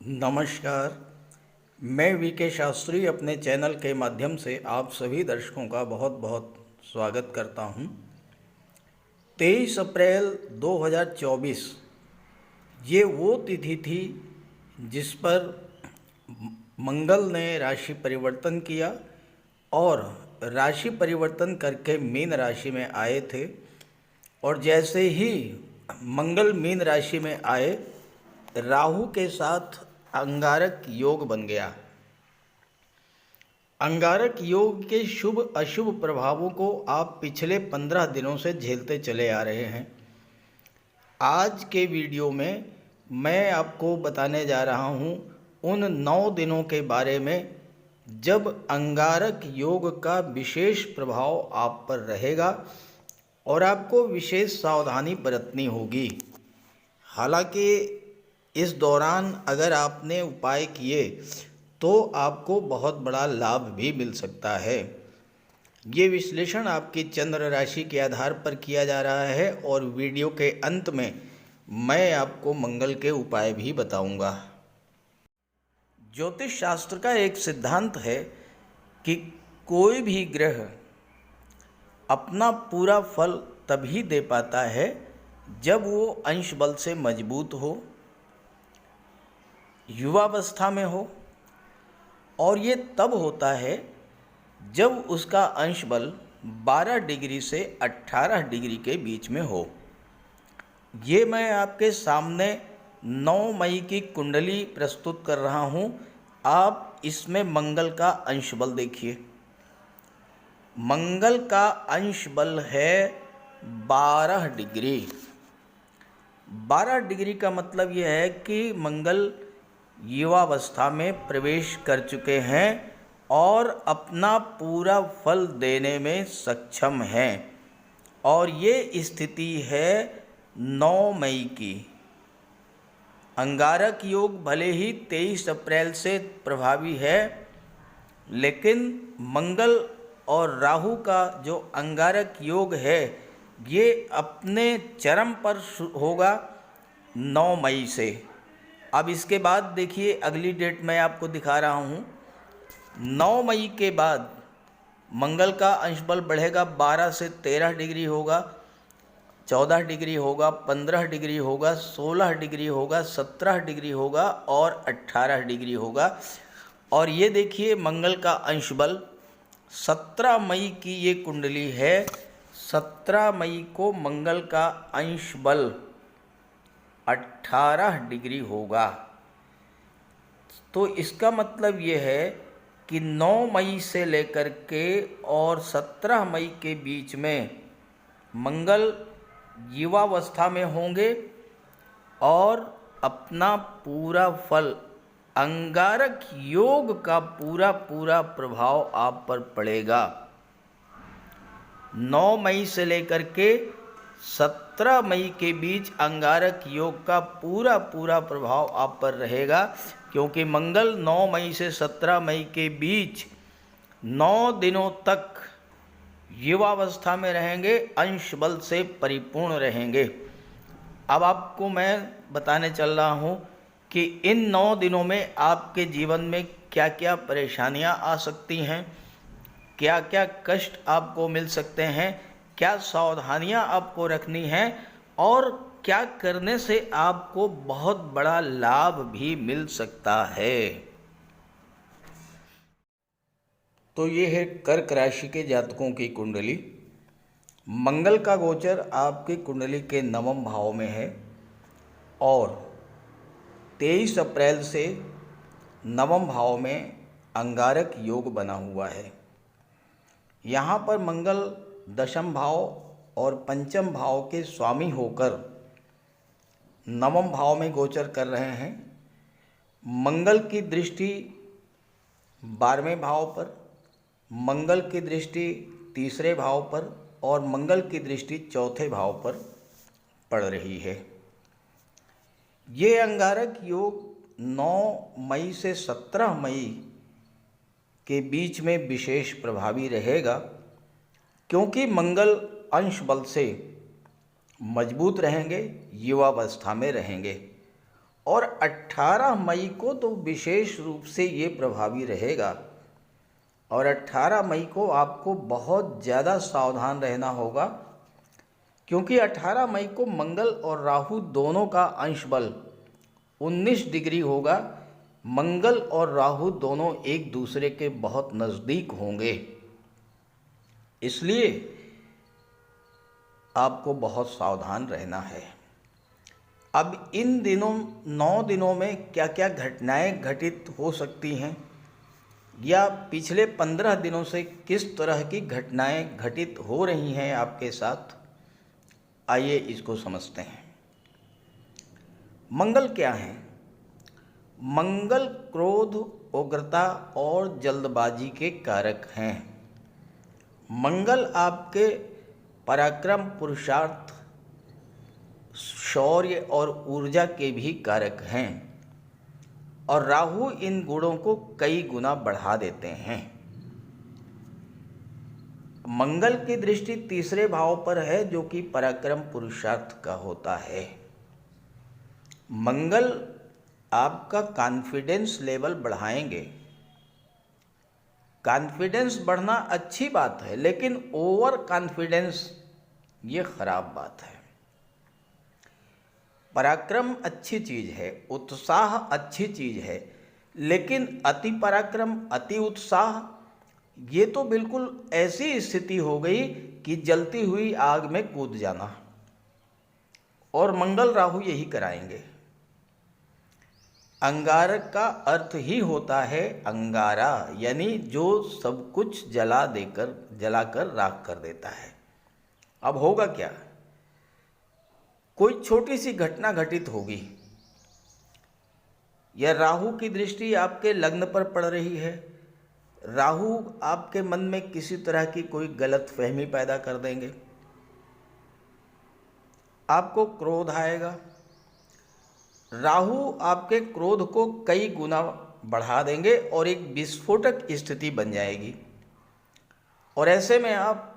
नमस्कार। मैं वीके शास्त्री अपने चैनल के माध्यम से आप सभी दर्शकों का बहुत बहुत स्वागत करता हूं। 23 अप्रैल 2024 ये वो तिथि थी जिस पर मंगल ने राशि परिवर्तन किया और राशि परिवर्तन करके मीन राशि में आए थे। और जैसे ही मंगल मीन राशि में आए, राहु के साथ अंगारक योग बन गया। अंगारक योग के शुभ अशुभ प्रभावों को आप पिछले 15 दिनों से झेलते चले आ रहे हैं। आज के वीडियो में मैं आपको बताने जा रहा हूं उन 9 दिनों के बारे में जब अंगारक योग का विशेष प्रभाव आप पर रहेगा और आपको विशेष सावधानी बरतनी होगी। हालांकि इस दौरान अगर आपने उपाय किए तो आपको बहुत बड़ा लाभ भी मिल सकता है। ये विश्लेषण आपकी चंद्र राशि के आधार पर किया जा रहा है और वीडियो के अंत में मैं आपको मंगल के उपाय भी बताऊंगा। ज्योतिष शास्त्र का एक सिद्धांत है कि कोई भी ग्रह अपना पूरा फल तभी दे पाता है जब वो अंश बल से मजबूत हो, युवावस्था में हो, और ये तब होता है जब उसका अंश बल 12 डिग्री से 18 डिग्री के बीच में हो। ये मैं आपके सामने 9 मई की कुंडली प्रस्तुत कर रहा हूँ। आप इसमें मंगल का अंश बल देखिए। मंगल का अंश बल है 12 डिग्री। 12 डिग्री का मतलब यह है कि मंगल युवावस्था में प्रवेश कर चुके हैं और अपना पूरा फल देने में सक्षम हैं। और ये स्थिति है 9 मई की। अंगारक योग भले ही 23 अप्रैल से प्रभावी है, लेकिन मंगल और राहु का जो अंगारक योग है ये अपने चरम पर होगा 9 मई से। अब इसके बाद देखिए, अगली डेट मैं आपको दिखा रहा हूँ। 9 मई के बाद मंगल का अंश बल बढ़ेगा, 12 से 13 डिग्री होगा, 14 डिग्री होगा, 15 डिग्री होगा, 16 डिग्री होगा, 17 डिग्री होगा और 18 डिग्री होगा। और ये देखिए, मंगल का अंश बल 17 मई की ये कुंडली है। 17 मई को मंगल का अंश बल 18 डिग्री होगा। तो इसका मतलब ये है कि 9 मई से लेकर के और 17 मई के बीच में मंगल युवावस्था में होंगे और अपना पूरा फल, अंगारक योग का पूरा पूरा प्रभाव आप पर पड़ेगा। 9 मई से लेकर के 17 मई के बीच अंगारक योग का पूरा पूरा प्रभाव आप पर रहेगा, क्योंकि मंगल 9 मई से 17 मई के बीच 9 दिनों तक युवावस्था में रहेंगे, अंश बल से परिपूर्ण रहेंगे। अब आपको मैं बताने चल रहा हूँ कि इन 9 दिनों में आपके जीवन में क्या क्या परेशानियाँ आ सकती हैं, क्या क्या कष्ट आपको मिल सकते हैं, क्या सावधानियां आपको रखनी हैं और क्या करने से आपको बहुत बड़ा लाभ भी मिल सकता है। तो ये है कर्क राशि के जातकों की कुंडली। मंगल का गोचर आपकी कुंडली के 9वें भाव में है और 23 अप्रैल से 9वें भाव में अंगारक योग बना हुआ है। यहाँ पर मंगल 10वें भाव और 5वें भाव के स्वामी होकर 9वें भाव में गोचर कर रहे हैं। मंगल की दृष्टि 12वें भाव पर, मंगल की दृष्टि 3रे भाव पर और मंगल की दृष्टि 4थे भाव पर पड़ रही है। ये अंगारक योग 9 मई से 17 मई के बीच में विशेष प्रभावी रहेगा, क्योंकि मंगल अंश बल से मजबूत रहेंगे, युवावस्था में रहेंगे और 18 मई को तो विशेष रूप से ये प्रभावी रहेगा। और 18 मई को आपको बहुत ज़्यादा सावधान रहना होगा, क्योंकि 18 मई को मंगल और राहु दोनों का अंश बल 19 डिग्री होगा। मंगल और राहु दोनों एक दूसरे के बहुत नज़दीक होंगे, इसलिए आपको बहुत सावधान रहना है। अब इन दिनों 9 दिनों में क्या क्या घटनाएं घटित हो सकती हैं, या पिछले 15 दिनों से किस तरह की घटनाएं घटित हो रही हैं आपके साथ, आइए इसको समझते हैं। मंगल क्या है? मंगल क्रोध, उग्रता और जल्दबाजी के कारक हैं। मंगल आपके पराक्रम, पुरुषार्थ, शौर्य और ऊर्जा के भी कारक हैं, और राहु इन गुणों को कई गुना बढ़ा देते हैं। मंगल की दृष्टि तीसरे भाव पर है, जो कि पराक्रम, पुरुषार्थ का होता है। मंगल आपका कॉन्फिडेंस लेवल बढ़ाएंगे। कॉन्फिडेंस बढ़ना अच्छी बात है, लेकिन ओवर कॉन्फिडेंस ये खराब बात है। पराक्रम अच्छी चीज है, उत्साह अच्छी चीज है, लेकिन अति पराक्रम, अति उत्साह, ये तो बिल्कुल ऐसी स्थिति हो गई कि जलती हुई आग में कूद जाना, और मंगल राहु यही कराएंगे। अंगारक का अर्थ ही होता है अंगारा, यानी जो सब कुछ जलाकर राख कर देता है। अब होगा क्या? कोई छोटी सी घटना घटित होगी, या राहु की दृष्टि आपके लग्न पर पड़ रही है। राहु आपके मन में किसी तरह की कोई गलत फहमी पैदा कर देंगे, आपको क्रोध आएगा। राहु आपके क्रोध को कई गुना बढ़ा देंगे और एक विस्फोटक स्थिति बन जाएगी, और ऐसे में आप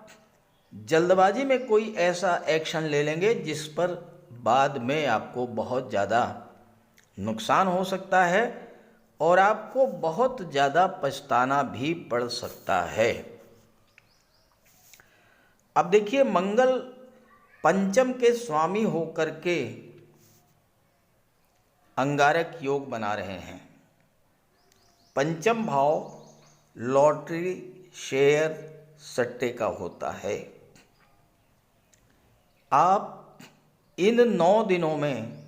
जल्दबाजी में कोई ऐसा एक्शन ले लेंगे जिस पर बाद में आपको बहुत ज़्यादा नुकसान हो सकता है, और आपको बहुत ज़्यादा पछताना भी पड़ सकता है। अब देखिए, मंगल पंचम के स्वामी होकर के अंगारक योग बना रहे हैं। पंचम भाव लॉटरी, शेयर, सट्टे का होता है। आप इन 9 दिनों में,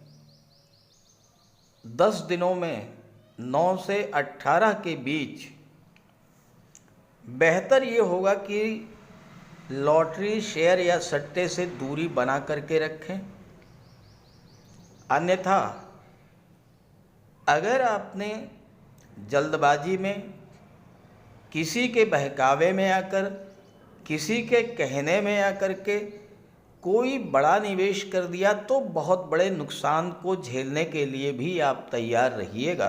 10 दिनों में 9 से 18 के बीच बेहतर ये होगा कि लॉटरी, शेयर या सट्टे से दूरी बना करके रखें। अन्यथा अगर आपने जल्दबाजी में, किसी के बहकावे में आकर, किसी के कहने में आकर के कोई बड़ा निवेश कर दिया, तो बहुत बड़े नुकसान को झेलने के लिए भी आप तैयार रहिएगा।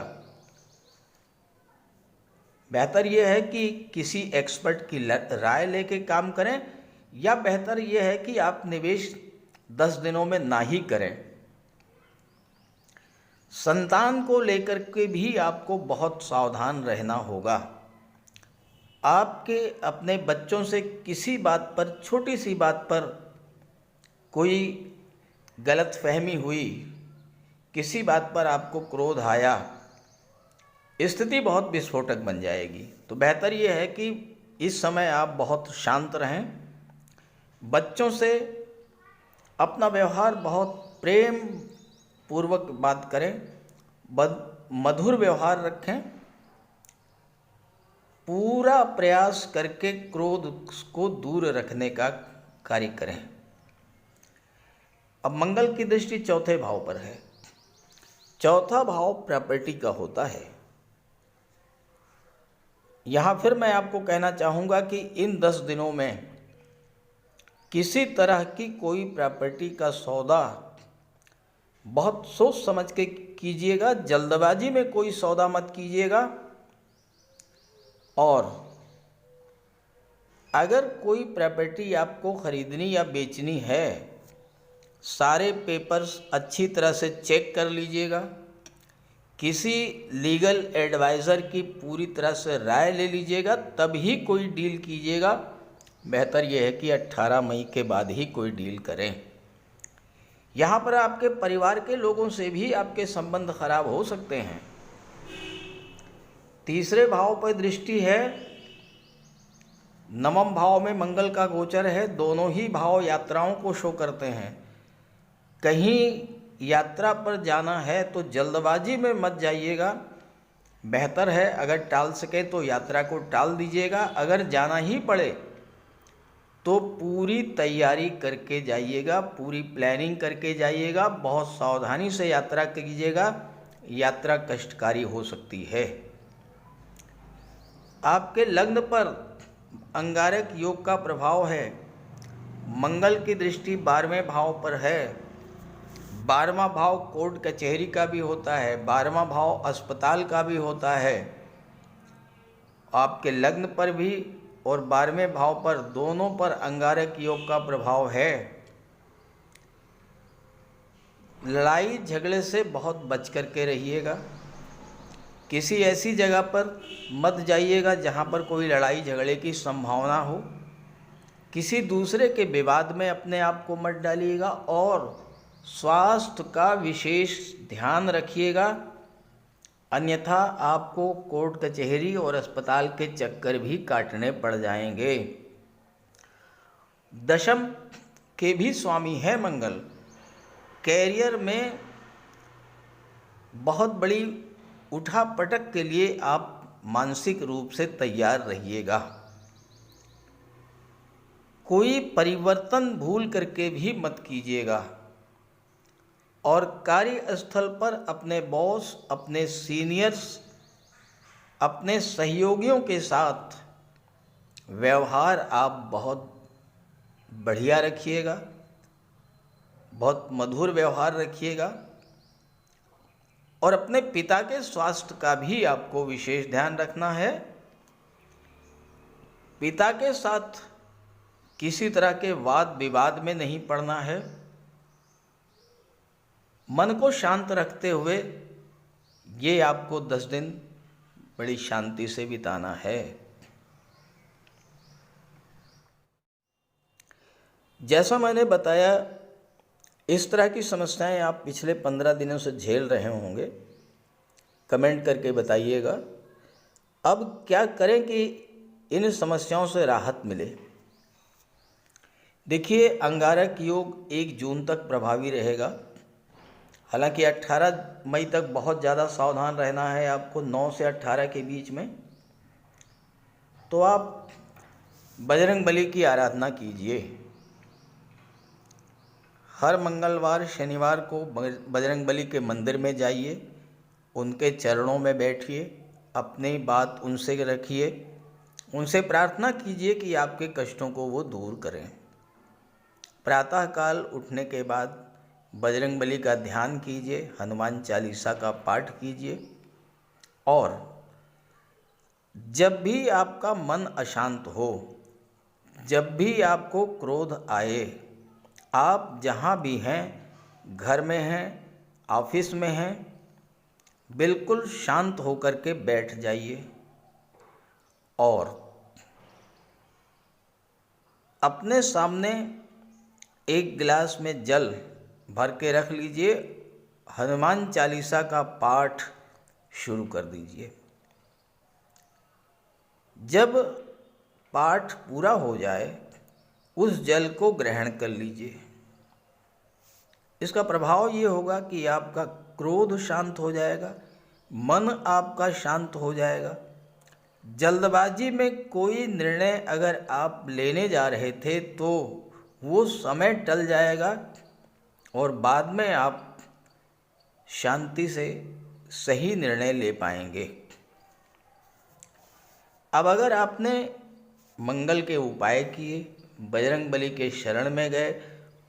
बेहतर यह है कि किसी एक्सपर्ट की राय लेके काम करें, या बेहतर यह है कि आप निवेश 10 दिनों में ना ही करें। संतान को लेकर के भी आपको बहुत सावधान रहना होगा। आपके अपने बच्चों से किसी बात पर, छोटी सी बात पर कोई गलत फहमी हुई, किसी बात पर आपको क्रोध आया, स्थिति बहुत विस्फोटक बन जाएगी। तो बेहतर यह है कि इस समय आप बहुत शांत रहें, बच्चों से अपना व्यवहार बहुत प्रेम पूर्वक बात करें, मधुर व्यवहार रखें, पूरा प्रयास करके क्रोध को दूर रखने का कार्य करें। अब मंगल की दृष्टि चौथे भाव पर है। चौथा भाव प्रॉपर्टी का होता है। यहाँ फिर मैं आपको कहना चाहूँगा कि इन 10 दिनों में किसी तरह की कोई प्रॉपर्टी का सौदा बहुत सोच समझ के कीजिएगा, जल्दबाजी में कोई सौदा मत कीजिएगा। और अगर कोई प्रॉपर्टी आपको खरीदनी या बेचनी है, सारे पेपर्स अच्छी तरह से चेक कर लीजिएगा, किसी लीगल एडवाइज़र की पूरी तरह से राय ले लीजिएगा, तभी कोई डील कीजिएगा। बेहतर यह है कि 18 मई के बाद ही कोई डील करें। यहाँ पर आपके परिवार के लोगों से भी आपके संबंध खराब हो सकते हैं। तीसरे भाव पर दृष्टि है, नवम भाव में मंगल का गोचर है। दोनों ही भाव यात्राओं को शो करते हैं। कहीं यात्रा पर जाना है तो जल्दबाजी में मत जाइएगा। बेहतर है अगर टाल सके तो यात्रा को टाल दीजिएगा। अगर जाना ही पड़े तो पूरी तैयारी करके जाइएगा, पूरी प्लानिंग करके जाइएगा। बहुत सावधानी से यात्रा कीजिएगा, यात्रा कष्टकारी हो सकती है। आपके लग्न पर अंगारक योग का प्रभाव है। मंगल की दृष्टि 12वें भाव पर है। 12वां भाव कोर्ट कचहरी का भी होता है, 12वां भाव अस्पताल का भी होता है। आपके लग्न पर भी और 12वें भाव पर, दोनों पर अंगारक योग का प्रभाव है। लड़ाई झगड़े से बहुत बच कर के रहिएगा। किसी ऐसी जगह पर मत जाइएगा जहाँ पर कोई लड़ाई झगड़े की संभावना हो। किसी दूसरे के विवाद में अपने आप को मत डालिएगा और स्वास्थ्य का विशेष ध्यान रखिएगा, अन्यथा आपको कोर्ट कचहरी और अस्पताल के चक्कर भी काटने पड़ जाएंगे। दशम के भी स्वामी है मंगल। कैरियर में बहुत बड़ी उठापटक के लिए आप मानसिक रूप से तैयार रहिएगा। कोई परिवर्तन भूल करके भी मत कीजिएगा। और कार्यस्थल पर अपने बॉस, अपने सीनियर्स, अपने सहयोगियों के साथ व्यवहार आप बहुत बढ़िया रखिएगा, बहुत मधुर व्यवहार रखिएगा। और अपने पिता के स्वास्थ्य का भी आपको विशेष ध्यान रखना है। पिता के साथ किसी तरह के वाद विवाद में नहीं पड़ना है। मन को शांत रखते हुए ये आपको 10 दिन बड़ी शांति से बिताना है। जैसा मैंने बताया, इस तरह की समस्याएं आप पिछले 15 दिनों से झेल रहे होंगे। कमेंट करके बताइएगा अब क्या करें कि इन समस्याओं से राहत मिले। देखिए, अंगारक योग 1 जून तक प्रभावी रहेगा। हालांकि 18 मई तक बहुत ज़्यादा सावधान रहना है आपको। 9 से 18 के बीच में तो आप बजरंग बली की आराधना कीजिए। हर मंगलवार शनिवार को बजरंग बली के मंदिर में जाइए, उनके चरणों में बैठिए, अपनी बात उनसे रखिए, उनसे प्रार्थना कीजिए कि आपके कष्टों को वो दूर करें। प्रातःकाल उठने के बाद बजरंग बली का ध्यान कीजिए, हनुमान चालीसा का पाठ कीजिए। और जब भी आपका मन अशांत हो, जब भी आपको क्रोध आए, आप जहाँ भी हैं, घर में हैं, ऑफिस में हैं, बिल्कुल शांत होकर के बैठ जाइए और अपने सामने एक गिलास में जल भर के रख लीजिए। हनुमान चालीसा का पाठ शुरू कर दीजिए। जब पाठ पूरा हो जाए, उस जल को ग्रहण कर लीजिए। इसका प्रभाव ये होगा कि आपका क्रोध शांत हो जाएगा, मन आपका शांत हो जाएगा। जल्दबाजी में कोई निर्णय अगर आप लेने जा रहे थे तो वो समय टल जाएगा और बाद में आप शांति से सही निर्णय ले पाएंगे। अब अगर आपने मंगल के उपाय किए, बजरंग बली के शरण में गए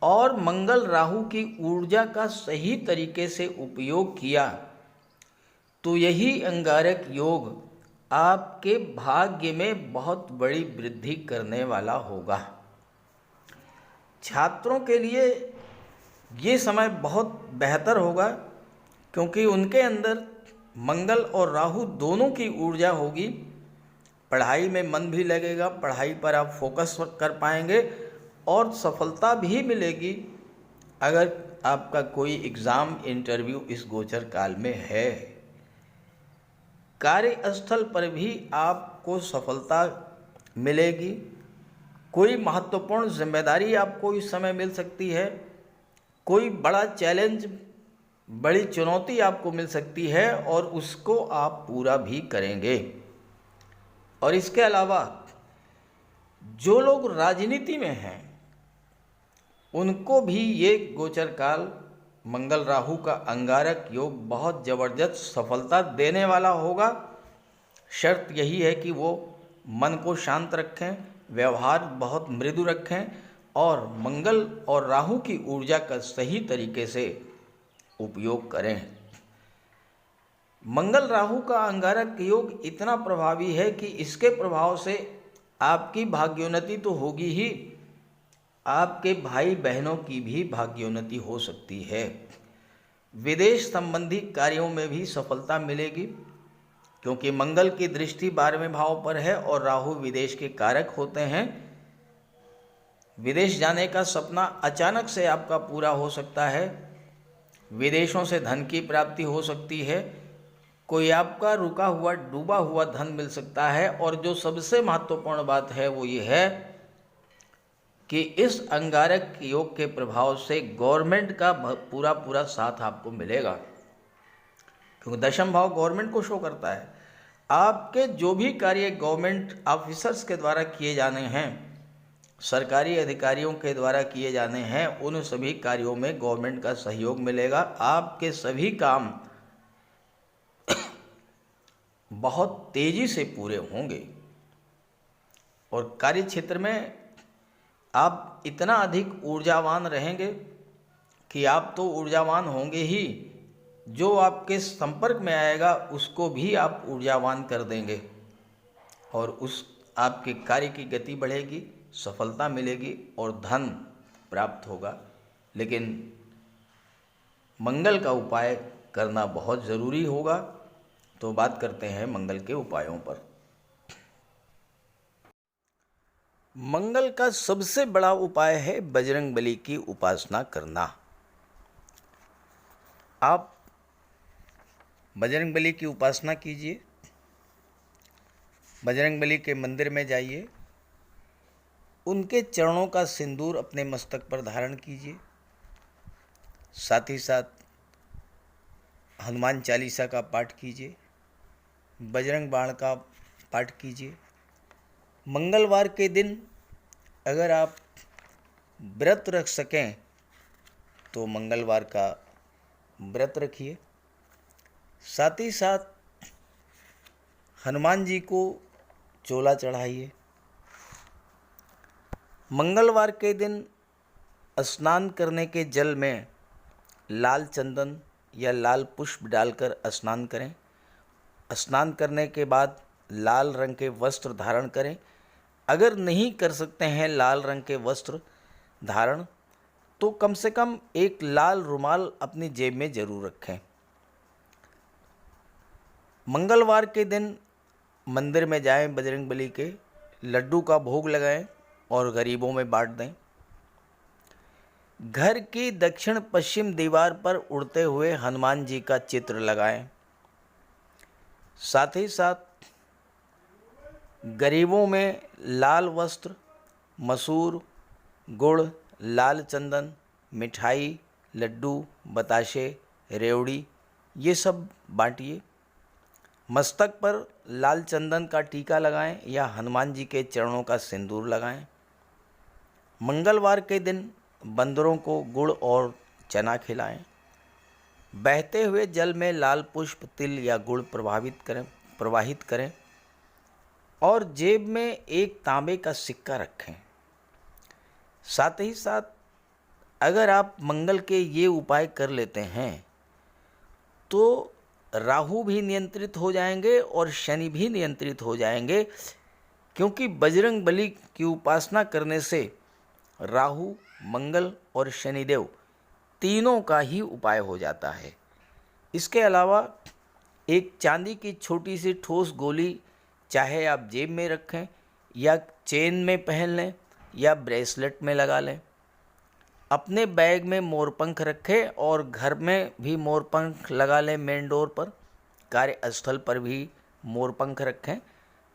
और मंगल राहु की ऊर्जा का सही तरीके से उपयोग किया, तो यही अंगारक योग आपके भाग्य में बहुत बड़ी वृद्धि करने वाला होगा। छात्रों के लिए ये समय बहुत बेहतर होगा, क्योंकि उनके अंदर मंगल और राहु दोनों की ऊर्जा होगी, पढ़ाई में मन भी लगेगा, पढ़ाई पर आप फोकस कर पाएंगे और सफलता भी मिलेगी। अगर आपका कोई एग्ज़ाम इंटरव्यू इस गोचर काल में है, कार्यस्थल पर भी आपको सफलता मिलेगी। कोई महत्वपूर्ण जिम्मेदारी आपको इस समय मिल सकती है, कोई बड़ा चैलेंज, बड़ी चुनौती आपको मिल सकती है और उसको आप पूरा भी करेंगे। और इसके अलावा जो लोग राजनीति में हैं उनको भी ये गोचर काल मंगल राहु का अंगारक योग बहुत ज़बरदस्त सफलता देने वाला होगा। शर्त यही है कि वो मन को शांत रखें, व्यवहार बहुत मृदु रखें और मंगल और राहु की ऊर्जा का सही तरीके से उपयोग करें। मंगल राहु का अंगारक योग इतना प्रभावी है कि इसके प्रभाव से आपकी भाग्योन्नति तो होगी ही, आपके भाई बहनों की भी भाग्योन्नति हो सकती है। विदेश संबंधी कार्यों में भी सफलता मिलेगी क्योंकि मंगल की दृष्टि 12वें भाव पर है और राहु विदेश के कारक होते हैं। विदेश जाने का सपना अचानक से आपका पूरा हो सकता है, विदेशों से धन की प्राप्ति हो सकती है, कोई आपका रुका हुआ डूबा हुआ धन मिल सकता है और जो सबसे महत्वपूर्ण बात है वो ये है कि इस अंगारक योग के प्रभाव से गवर्नमेंट का पूरा पूरा साथ आपको मिलेगा क्योंकि दशम भाव गवर्नमेंट को शो करता है। आपके जो भी कार्य गवर्नमेंट ऑफिसर्स के द्वारा किए जाने हैं, सरकारी अधिकारियों के द्वारा किए जाने हैं, उन सभी कार्यों में गवर्नमेंट का सहयोग मिलेगा। आपके सभी काम बहुत तेजी से पूरे होंगे और कार्य क्षेत्र में आप इतना अधिक ऊर्जावान रहेंगे कि आप तो ऊर्जावान होंगे ही, जो आपके संपर्क में आएगा उसको भी आप ऊर्जावान कर देंगे और उस आपके कार्य की गति बढ़ेगी, सफलता मिलेगी और धन प्राप्त होगा। लेकिन मंगल का उपाय करना बहुत ज़रूरी होगा। तो बात करते हैं मंगल के उपायों पर। मंगल का सबसे बड़ा उपाय है बजरंगबली की उपासना करना। आप बजरंगबली की उपासना कीजिए, बजरंगबली के मंदिर में जाइए, उनके चरणों का सिंदूर अपने मस्तक पर धारण कीजिए, साथ ही साथ हनुमान चालीसा का पाठ कीजिए, बजरंग बाण का पाठ कीजिए। मंगलवार के दिन अगर आप व्रत रख सकें तो मंगलवार का व्रत रखिए, साथ ही साथ हनुमान जी को चोला चढ़ाइए। मंगलवार के दिन स्नान करने के जल में लाल चंदन या लाल पुष्प डालकर स्नान करें। स्नान करने के बाद लाल रंग के वस्त्र धारण करें। अगर नहीं कर सकते हैं लाल रंग के वस्त्र धारण तो कम से कम एक लाल रुमाल अपनी जेब में ज़रूर रखें। मंगलवार के दिन मंदिर में जाएं, बजरंगबली के लड्डू का भोग लगाएं और गरीबों में बांट दें। घर की दक्षिण पश्चिम दीवार पर उड़ते हुए हनुमान जी का चित्र लगाएं। साथ ही साथ गरीबों में लाल वस्त्र, मसूर, गुड़, लाल चंदन, मिठाई, लड्डू, बताशे, रेवड़ी ये सब बांटिए। मस्तक पर लाल चंदन का टीका लगाएं या हनुमान जी के चरणों का सिंदूर लगाएं। मंगलवार के दिन बंदरों को गुड़ और चना खिलाएं। बहते हुए जल में लाल पुष्प, तिल या गुड़ प्रवाहित करें और जेब में एक तांबे का सिक्का रखें। साथ ही साथ अगर आप मंगल के ये उपाय कर लेते हैं तो राहु भी नियंत्रित हो जाएंगे और शनि भी नियंत्रित हो जाएंगे, क्योंकि बजरंग बली की उपासना करने से राहु, मंगल और शनिदेव तीनों का ही उपाय हो जाता है। इसके अलावा एक चांदी की छोटी सी ठोस गोली चाहे आप जेब में रखें या चेन में पहन लें या ब्रेसलेट में लगा लें। अपने बैग में मोरपंख रखें और घर में भी मोरपंख लगा लें। मेन डोर पर, कार्यस्थल पर भी मोरपंख रखें,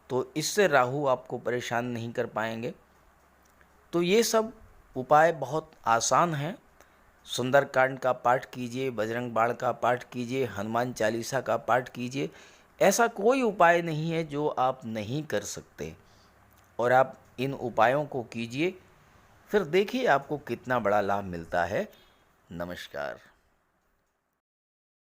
तो इससे राहु आपको परेशान नहीं कर पाएंगे। तो ये सब उपाय बहुत आसान हैं। सुंदरकांड का पाठ कीजिए, बजरंग बाण का पाठ कीजिए, हनुमान चालीसा का पाठ कीजिए। ऐसा कोई उपाय नहीं है जो आप नहीं कर सकते, और आप इन उपायों को कीजिए, फिर देखिए आपको कितना बड़ा लाभ मिलता है। नमस्कार।